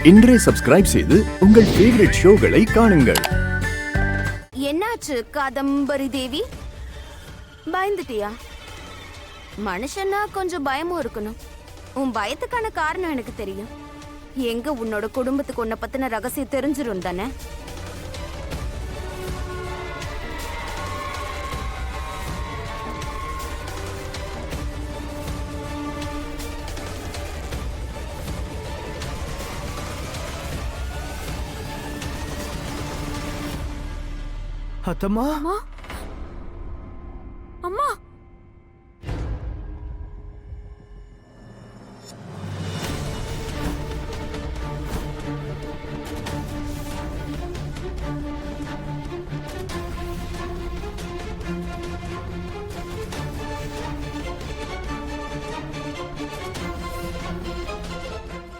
இன்றே சப்ஸ்கிரைப் செய்து உங்கள் ஃபேவரட் ஷோகளை காணுங்கள். என்னாச்சு காதம்பரி தேவி? பயந்துட்டியா? மனுஷன்னா கொஞ்சம் பயமும் இருக்கணும். உன் பயத்துக்கான காரணம் எனக்கு தெரியும். எங்க உன்னோட குடும்பத்துக்கு உன்னை பத்தின ரகசியம் தெரிஞ்சிரும் தானே? அத்தம்மா அம்மா அம்மா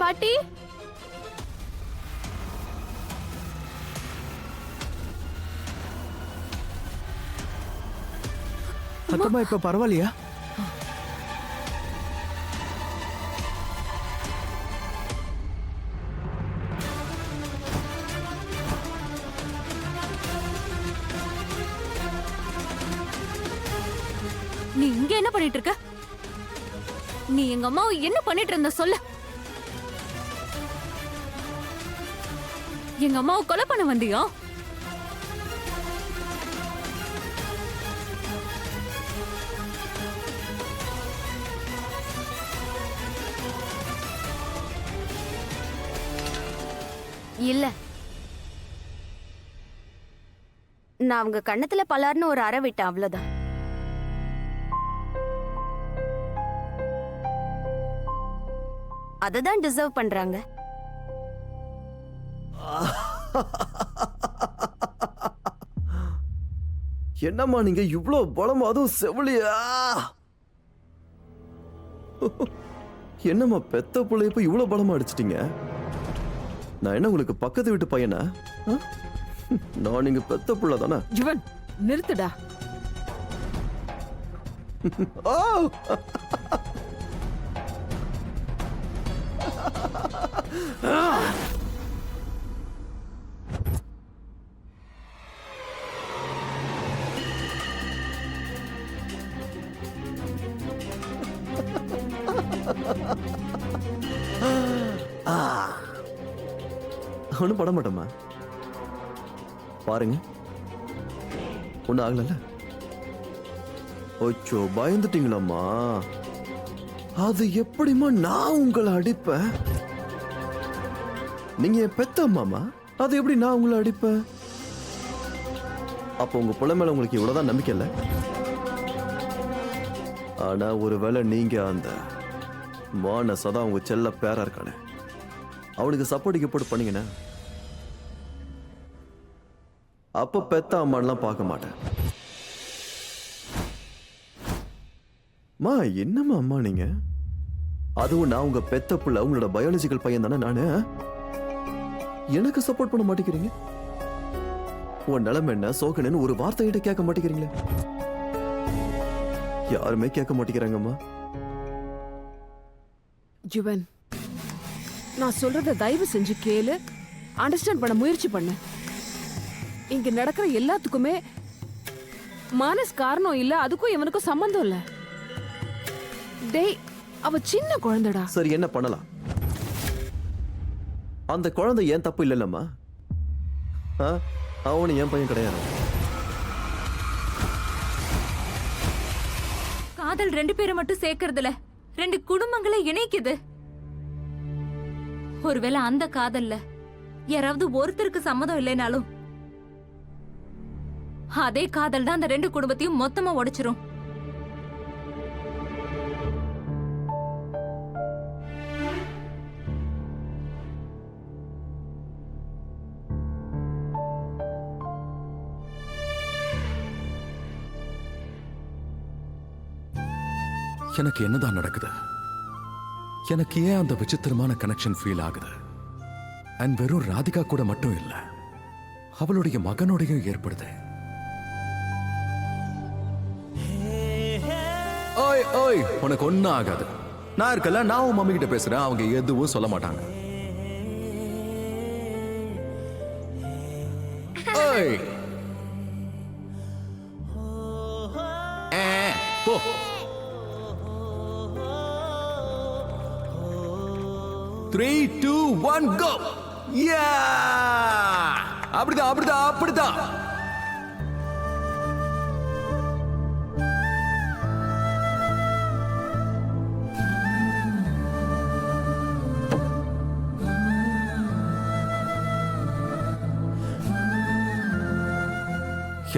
பாட்டி அத்தம்மா இப்ப பரவாயில்லையா? நீ இங்க என்ன பண்ணிட்டு இருக்க? நீ எங்க அம்மாவை என்ன பண்ணிட்டு இருந்த சொல்ல? எங்க அம்மாவை கொலை பண்ண வந்தியா? இல்ல, நான் அவங்க கண்ணத்துல பலார்னு ஒரு அறை விட்டேன், அவ்வளவுதான். அததான் டிசர்வ் பண்றாங்க. என்னம்மா நீங்க இவ்ளோ பலமா, அதுவும் செவிலியா? என்னம்மா பெத்த பிள்ளைய போய் இவ்ளோ பலமா அடிச்சிட்டீங்க? நான் என்ன உங்களுக்கு பக்கத்து வீட்டு பையனா? நான் நீங்க பெத்த புள்ள தானே? ஜுவன், நிறுத்துடா. ஓ! ஒன்றும் பட மாட்டோமா? பாருங்க, ஒன்றும் ஆகல. ஓச்சோ, பயந்துட்டீங்களாம்மா? அது எப்படிமா நான் உங்களை அடிப்பேன்? நீங்க என் பெத்த அம்மாமா, அது எப்படி நான் உங்களை அடிப்பேன்? அப்போ உங்க புள்ள மேல உங்களுக்கு இவ்வளவுதான் நம்பிக்கை இல்லை? ஆனா ஒருவேளை நீங்க அந்த மானசதா உங்க செல்ல பேரா இருக்கானே, அவனுக்கு சப்போர்ட் போட்டு பண்ணீங்கன்னா அப்ப பெத்த அம்மான்லாம் பார்க்க மாட்டேன். மா என்னம்மா அம்மா நீங்க? அதுவும் நான் உங்க பெத்த புள்ள, உங்களோட பயாலஜிக்கல் பையன் தானே நானு. எனக்கு சப்போர்ட் பண்ண மாட்டேங்கிறீங்க. உன் நிலைமை என்ன சோகனன்னு ஒரு வார்த்தை கிட்ட கேட்க மாட்டேங்கிறீங்களே. யாருமே கேட்க மாட்டேங்கிறாங்கம்மா. ஜுவன், நான் சொல்றத தயவு செஞ்சு கேளு, அண்டர்ஸ்டாண்ட் பண்ண முயற்சி பண்ணு. இங்க நடக்கிற எல்லாத்துக்குமே மானஸ் காரணம் இல்ல, அதுக்கும் இவனுக்கும் சம்பந்தம் இல்ல. டேய், அவ சின்ன குழந்தைடா. சரி, என்ன பண்ணலாம்? அந்த குழந்தை ஏன் தப்பு இல்லைல்லம்மா? அவனு என் பையன் கிடையாது. காதல் ரெண்டு பேரை மட்டும் சேர்க்கறதுல ரெண்டு குடும்பங்களை இணைக்குது. ஒருவேளை அந்த காதல்ல யாராவது ஒருத்தருக்கு சம்மதம் இல்லைனாலும் அதே காதல் தான் அந்த ரெண்டு குடும்பத்தையும் மொத்தமா உடைச்சிரும். எனக்கு என்னதான் நடக்குது? எனக்கு ஏன் அந்த விசித்திரமான கனெக்ஷன் ஃபீல் ஆகுது? அண்ட் வெறும் ராதிகா கூட மட்டும் இல்ல, அவளுடைய மகனோடையும் ஏற்படுது. ஓய் ஓய், உனக்கு ஒன்னும் ஆகாது. நான் இருக்கல, நான் உன் மம்மி கிட்ட பேசுறேன், அவங்க எதுவும் சொல்ல மாட்டாங்க. ஏய் போ. Three two one go. அப்படிதான் அப்படிதான் அப்படிதான்.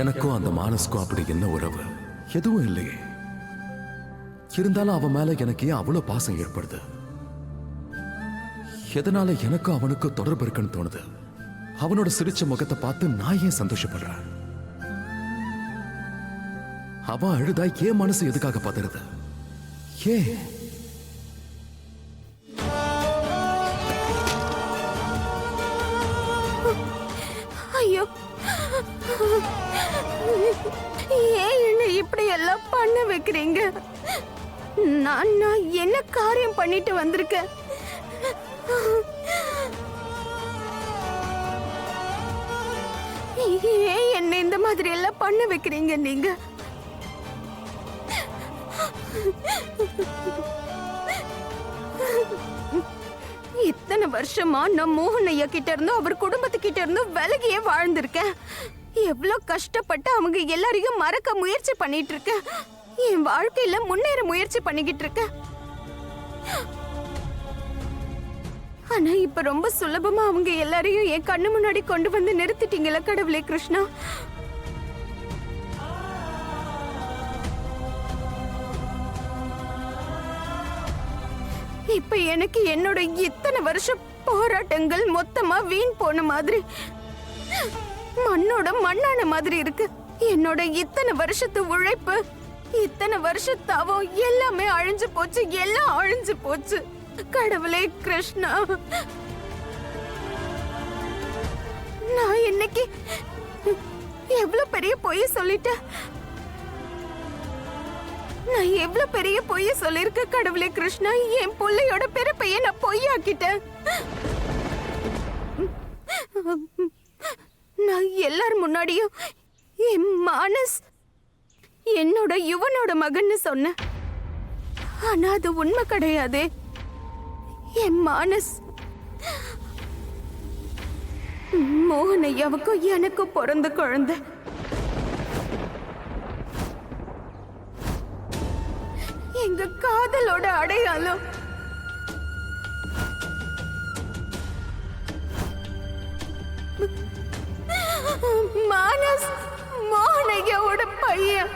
எனக்கும் அந்த மானஸ்க்கும் அப்படி என்ன உறவு? எதுவும் இல்லையே. இருந்தாலும் அவன் மேல எனக்கு ஏன் அவ்வளவு பாசம் ஏற்படுது? எதனால எனக்கும் அவனுக்கும் தொடர்பு இருக்குன்னு தோணுது? அவனோட சிரிச்ச முகத்தை பார்த்து நான் ஏன் சந்தோஷப்படுறேன்? அவன் அழுதா ஏன் மனசு எதுக்காக பதறுது? ஏன்? ஐயோ, ஏன் என்ன இப்படி எல்லாம் பண்ண வைக்கிறீங்க? நான் என்ன காரியம் பண்ணிட்டு வந்திருக்கேன்? ஏன் என்ன இந்த மாதிரி எல்லாம் பண்ண வைக்கிறீங்க நீங்க? இத்தனை வருஷமா நான் மோகன் ஐயா கிட்ட இருந்தும் அவர் குடும்பத்துக்கிட்ட இருந்தும் விலகியே வாழ்ந்திருக்கேன். எவ்வளவு கஷ்டப்பட்டு அவங்க எல்லாரையும் மறக்க முயற்சி பண்ணிட்டு இருக்கேன். என் வாழ்க்கையில முன்னேற முயற்சி பண்ணிக்கிட்டு இருக்கேன். ஆனா இப்ப ரொம்ப சுலபமா அவங்க எல்லாரையும் என் கண்ணு முன்னாடி கொண்டு வந்து நிறுத்திட்டீங்களா கடவுளே கிருஷ்ணா. இப்ப எனக்கு என்னோட இத்தனை வருஷ போராட்டங்கள் மொத்தமா வீண் போன மாதிரி, மண்ணோட மண்ணான மாதிரி இருக்கு. என்னோட இத்தனை வருஷத்து உழைப்பு, இத்தனை வருஷ தவம் எல்லாமே அழிஞ்சு போச்சு. எல்லாம் அழிஞ்சு போச்சு கடவுளே கிருஷ்ணா. நான் இன்னைக்கு எவ்வளவு பெரிய பொய்ய சொல்லிட்டேன். நான் எவ்வளவு பெரிய பொய்ய சொல்லிருக்க கடவுளே கிருஷ்ணா. என் பிள்ளையோட பிறப்பையே நான் பொய்யாக்கிட்டேன். நான் எல்லார் முன்னாடியும் என் மானஸ் என்னோட யுவனோட மகன்னு சொன்னேன். ஆனா அது உண்மை கிடையாது. என் மானஸ் மோகன் ஐயாவுக்கும் எனக்கும் பிறந்த குழந்தை. எங்க காதலோட அடையாளம். மானஸ் மோகன் ஐயாவோட பையன்.